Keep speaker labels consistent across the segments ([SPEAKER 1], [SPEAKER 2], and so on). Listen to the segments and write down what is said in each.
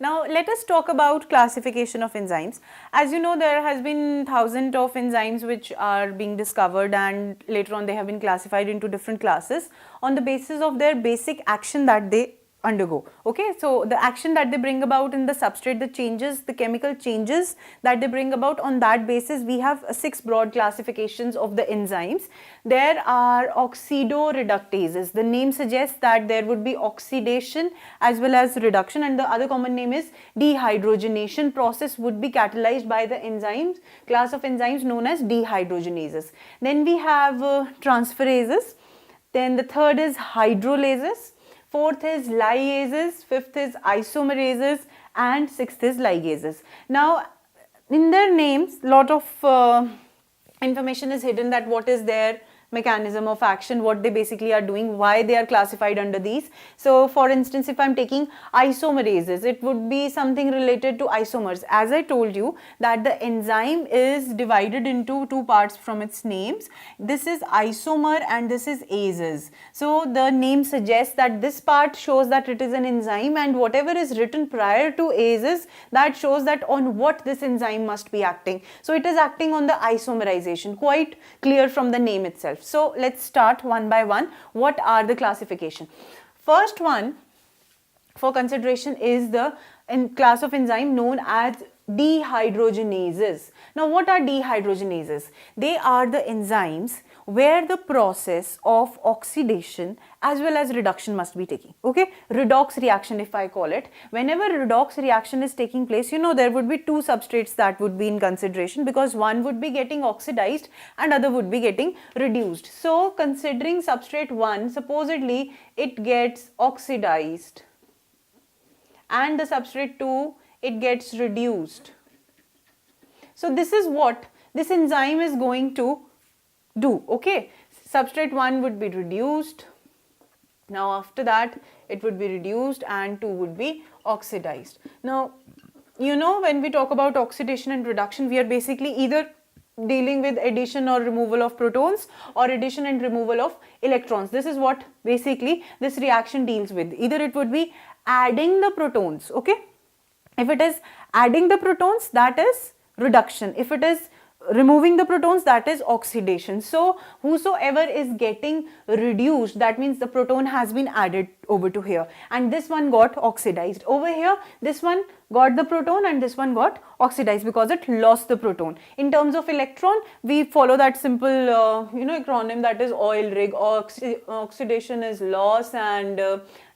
[SPEAKER 1] Now let us talk about classification of enzymes. As you know, there has been thousands of enzymes which are being discovered, and later on they have been classified into different classes on the basis of their basic action that they undergo. Okay, so the action that they bring about in the substrate, the changes, the chemical changes that they bring about, on that basis we have 6 broad classifications of the enzymes. There are oxidoreductases. The name suggests that there would be oxidation as well as reduction, and the other common name is dehydrogenation process would be catalyzed by the enzymes, class of enzymes known as dehydrogenases. Then we have transferases. Then the third is hydrolysis. Fourth is lyases, fifth is isomerases, and sixth is ligases. Now, in their names, lot of information is hidden, that what is their mechanism of action, what they basically are doing, why they are classified under these. So for instance, if I am taking isomerases, it would be something related to isomers. As I told you that the enzyme is divided into 2 parts from its names. This is isomer and this is ases. So the name suggests that this part shows that it is an enzyme, and whatever is written prior to ases, that shows that on what this enzyme must be acting. So it is acting on the isomerization, quite clear from the name itself. So let's start one by one. What are the classification? First one for consideration is the class of enzyme known as dehydrogenases. Now what are dehydrogenases? They are the enzymes where the process of oxidation as well as reduction must be taking. Okay, redox reaction if I call it. Whenever redox reaction is taking place, you know, there would be 2 substrates that would be in consideration, because one would be getting oxidized and other would be getting reduced. So considering substrate 1, supposedly it gets oxidized, and the substrate 2, it gets reduced. So this is what this enzyme is going to do. Okay, substrate 1 would be reduced. Now after that it would be reduced and 2 would be oxidized. Now you know, when we talk about oxidation and reduction, we are basically either dealing with addition or removal of protons or addition and removal of electrons. This is what basically this reaction deals with. Either it would be adding the protons. Okay, if it is adding the protons, that is reduction. If it is removing the protons, that is oxidation. So whosoever is getting reduced, that means the proton has been added over to here, and this one got oxidized. Over here, this one got the proton and this one got oxidized because it lost the proton. In terms of electron, we follow that simple acronym, that is oil rig. Oxidation is loss and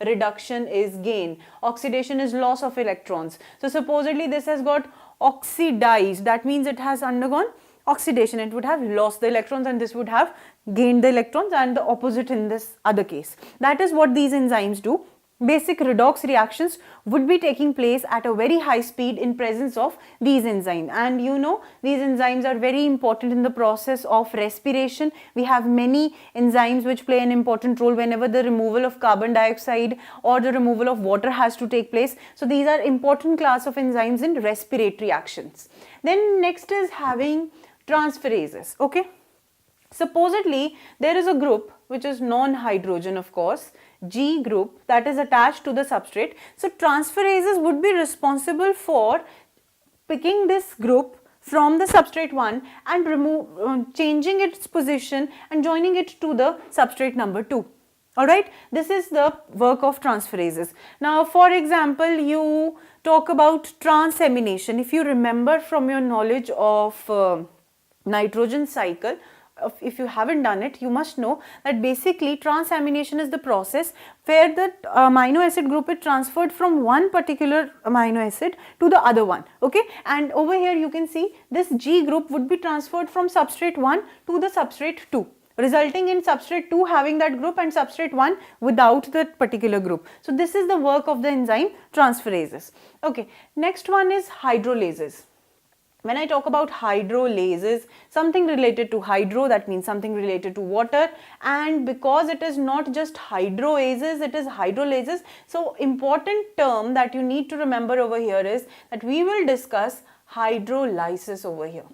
[SPEAKER 1] reduction is gain. Oxidation is loss of electrons. So supposedly this has got oxidized, that means it has undergone oxidation. It would have lost the electrons and this would have gained the electrons, and the opposite in this other case. That is what these enzymes do. Basic redox reactions would be taking place at a very high speed in presence of these enzymes, and you know, these enzymes are very important in the process of respiration. We have many enzymes which play an important role whenever the removal of carbon dioxide or the removal of water has to take place. So these are important class of enzymes in respiratory actions. Then next is having transferases. Okay, supposedly there is a group which is non-hydrogen, of course, G group, that is attached to the substrate. So transferases would be responsible for picking this group from the substrate 1 and changing its position and joining it to the substrate number 2. Alright, this is the work of transferases. Now for example, you talk about transamination. If you remember from your knowledge of nitrogen cycle, if you haven't done it, you must know that basically transamination is the process where the amino acid group is transferred from one particular amino acid to the other one. Okay, and over here you can see this G group would be transferred from substrate 1 to the substrate 2, resulting in substrate 2 having that group and substrate 1 without that particular group. So this is the work of the enzyme transferases. Okay, next one is hydrolysis. When I talk about hydrolysis, something related to hydro, that means something related to water, and because it is not just hydroases, it is hydrolysis. So important term that you need to remember over here is that we will discuss hydrolysis over here.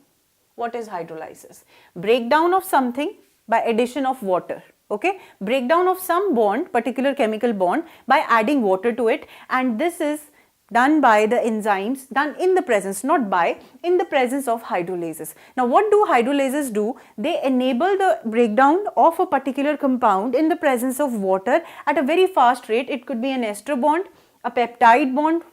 [SPEAKER 1] What is hydrolysis? Breakdown of something by addition of water. Okay, breakdown of some bond, particular chemical bond, by adding water to it, and this is done by the enzymes, done in the presence, not by, in the presence of hydrolases. Now what do hydrolases do? They enable the breakdown of a particular compound in the presence of water at a very fast rate. It could be an ester bond, a peptide bond,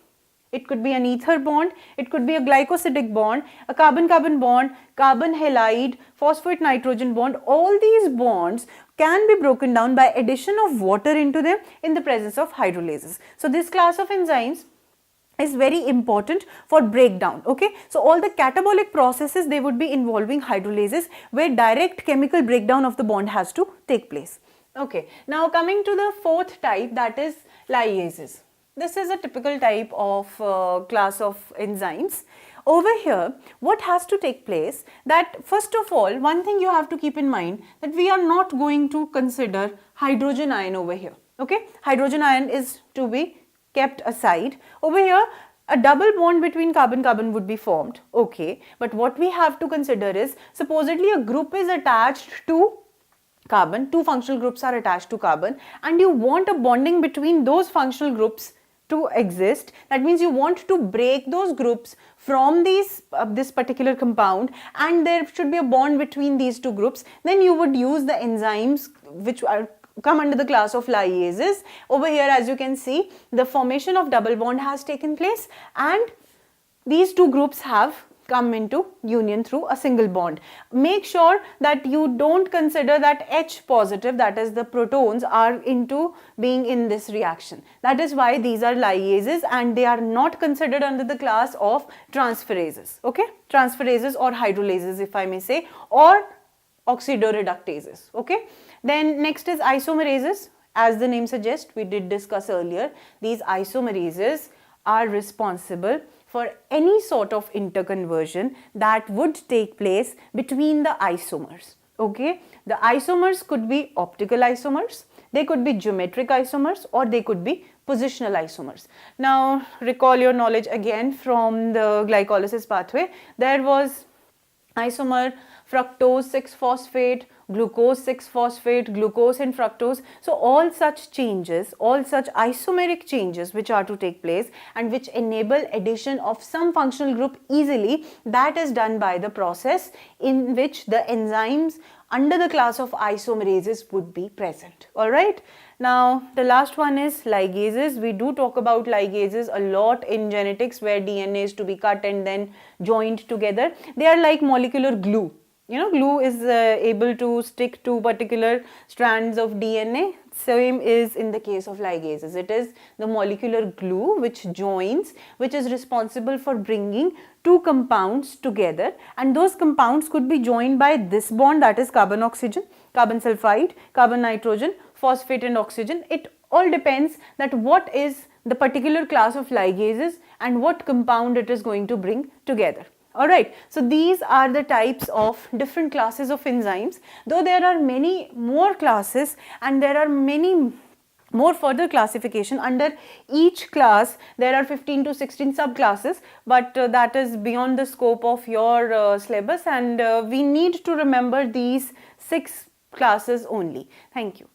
[SPEAKER 1] it could be an ether bond, it could be a glycosidic bond, a carbon-carbon bond, carbon halide, phosphate nitrogen bond. All these bonds can be broken down by addition of water into them in the presence of hydrolases. So this class of enzymes is very important for breakdown. Okay, so all the catabolic processes, they would be involving hydrolases, where direct chemical breakdown of the bond has to take place. Okay, now coming to the fourth type, that is liases. This is a typical type of class of enzymes. Over here, what has to take place, that first of all, one thing you have to keep in mind, that we are not going to consider hydrogen ion over here. Okay, hydrogen ion is to be kept aside. Over here, a double bond between carbon-carbon would be formed. Okay, but what we have to consider is, supposedly a group is attached to carbon, two functional groups are attached to carbon, and you want a bonding between those functional groups to exist. That means you want to break those groups from this particular compound, and there should be a bond between these two groups. Then you would use the enzymes which come under the class of liases. Over here, as you can see, the formation of double bond has taken place, and these two groups have come into union through a single bond. Make sure that you don't consider that H positive, that is the protons, are into being in this reaction. That is why these are liases, and they are not considered under the class of transferases. Okay, transferases or hydrolases, if I may say, or oxidoreductases. Okay, then next is isomerases. As the name suggests, we did discuss earlier, these isomerases are responsible for any sort of interconversion that would take place between the isomers. Okay, the isomers could be optical isomers, they could be geometric isomers, or they could be positional isomers. Now recall your knowledge again from the glycolysis pathway. There was isomer fructose 6-phosphate, glucose 6-phosphate, glucose and fructose. So all such changes, all such isomeric changes which are to take place and which enable addition of some functional group easily, that is done by the process in which the enzymes under the class of isomerases would be present. Alright. Now the last one is ligases. We do talk about ligases a lot in genetics, where DNA is to be cut and then joined together. They are like molecular glue. You know, glue is able to stick to particular strands of DNA. Same is in the case of ligases. It is the molecular glue which joins, which is responsible for bringing two compounds together, and those compounds could be joined by this bond, that is carbon oxygen, carbon sulfide, carbon nitrogen, phosphate and oxygen. It all depends that what is the particular class of ligases and what compound it is going to bring together. Alright, so these are the types of different classes of enzymes, though there are many more classes and there are many more further classification. Under each class there are 15 to 16 subclasses, but that is beyond the scope of your syllabus, and we need to remember these 6 classes only. Thank you.